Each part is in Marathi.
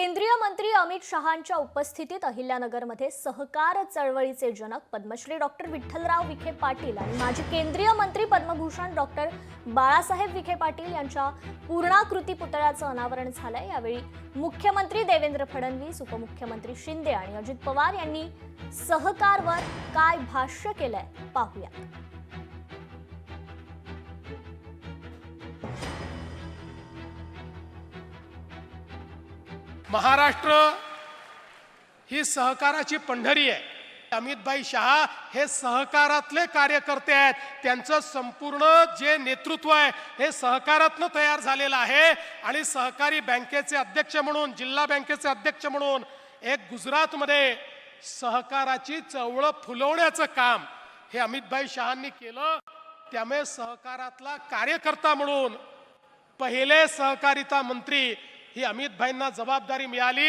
केंद्रीय मंत्री अमित शहांच्या उपस्थितीत अहिल्यानगरमध्ये सहकार चळवळीचे जनक पद्मश्री डॉक्टर विठ्ठलराव विखे पाटील आणि माजी केंद्रीय मंत्री पद्मभूषण डॉक्टर बाळासाहेब विखे पाटील यांच्या पूर्णाकृती पुतळ्याचं अनावरण झालंय। यावेळी मुख्यमंत्री देवेंद्र फडणवीस, उपमुख्यमंत्री शिंदे आणि अजित पवार यांनी सहकारवर काय भाष्य केलंय पाहूया। महाराष्ट्र ही सहकाराची पंढरी आहे। अमितभाई शहा हे सहकारातले कार्यकर्ते आहेत। त्यांचं संपूर्ण जे नेतृत्व आहे हे सहकारातनं तयार झालेलं आहे आणि सहकारी बँकेचे अध्यक्ष म्हणून, जिल्हा बँकेचे अध्यक्ष म्हणून एक गुजरातमध्ये सहकाराची चळवळ फुलवण्याचं काम हे अमितभाई शहांनी केलं। त्यामुळे सहकारातला कार्यकर्ता म्हणून पहिले सहकारिता मंत्री ही अमितभाईंना जबाबदारी मिळाली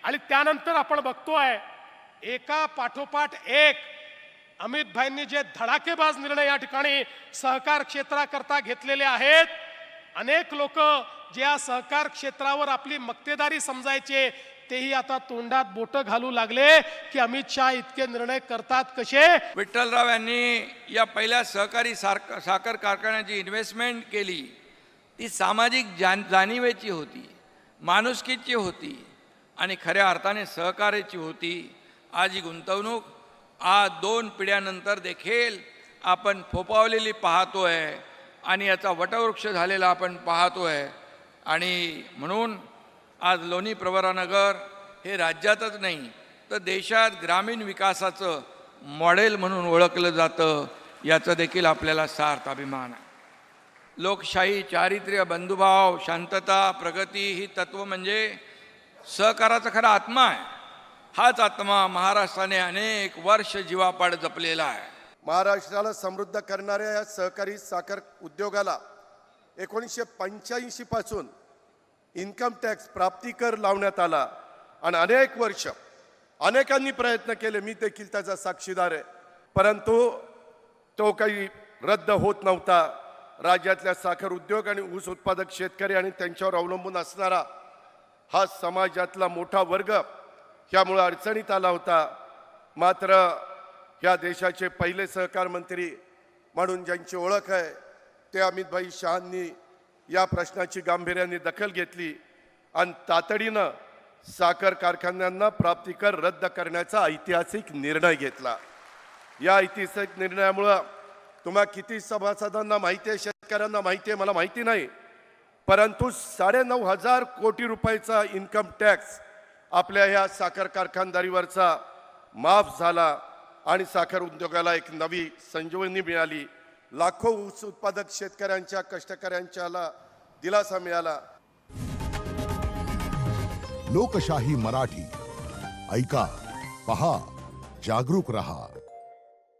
आणि त्यानंतर आपण बघतोय एका पाठोपाठ एक अमितभाईंनी जे धडाकेबाज निर्णय या ठिकाणी सहकार क्षेत्राकरता घेतलेले आहेत। अनेक लोक जे या सहकार क्षेत्रावर आपली मक्तेदारी समजायचे तेही आता तोंडात बोट घालू लागले की अमित शहा इतके निर्णय करतात कसे। विठ्ठलराव यांनी या पहिल्या सहकारी साखर कारखान्याची इन्व्हेस्टमेंट केली, ती सामाजिक जाणीवेची होती, माणुसकीची होती आणि खऱ्या अर्थाने सहकार्याची होती। आज ही गुंतवणूक आज 2 पिढ्यानंतर देखील आपण फोपावलेली पाहतोय आणि याचा वटवृक्ष झालेला आपण पाहतोय। आणि म्हणून आज लोणी प्रवरानगर हे राज्यातच नाही तर देशात ग्रामीण विकासाचं मॉडेल म्हणून ओळखलं जातं, याचा देखील आपल्याला सार्थ अभिमान आहे। लोकशाही, चारित्र्य, बंधुभाव, शांतता, प्रगती ही तत्व म्हणजे सहकाराचा खरा आत्मा आहे। हाच आत्मा महाराष्ट्राने अनेक वर्ष जीवापाड जपलेला आहे। महाराष्ट्राला समृद्ध करणाऱ्या या सहकारी साखर उद्योगाला 1985 पासून इन्कम टॅक्स प्राप्तिकर लावण्यात आला आणि अनेक वर्ष अनेकांनी प्रयत्न केले, मी देखील त्याचा साक्षीदार आहे, परंतु तो काही रद्द होत नव्हता। राज्यातल्या साखर उद्योग आणि ऊस उत्पादक शेतकरी आणि त्यांच्यावर अवलंबून असणारा हा समाजातला मोठा वर्ग ह्यामुळे अडचणीत आला होता। मात्र ह्या देशाचे पहिले सहकार मंत्री म्हणून ज्यांची ओळख आहे ते अमितभाई शहांनी या प्रश्नाची गांभीर्याने दखल घेतली आणि तातडीनं साखर कारखान्यांना प्राप्तिकर रद्द करण्याचा ऐतिहासिक निर्णय घेतला। या ऐतिहासिक निर्णयामुळे तुम्हा किती सभासदांना माहिती आहे, शेतकऱ्यांना माहिती आहे, मला माहिती नाही, परंतु 9,500 कोटी रुपयाचा इन्कम टॅक्स आपल्या ह्या साखर कारखानदारीवरचा माफ झाला आणि साखर उद्योगाला एक नवी संजीवनी मिळाली। लाखो ऊस उत्पादक शेतकऱ्यांच्या, कष्टकऱ्यांच्याला दिलासा मिळाला। लोकशाही मराठी ऐका, पहा, जागरूक रहा।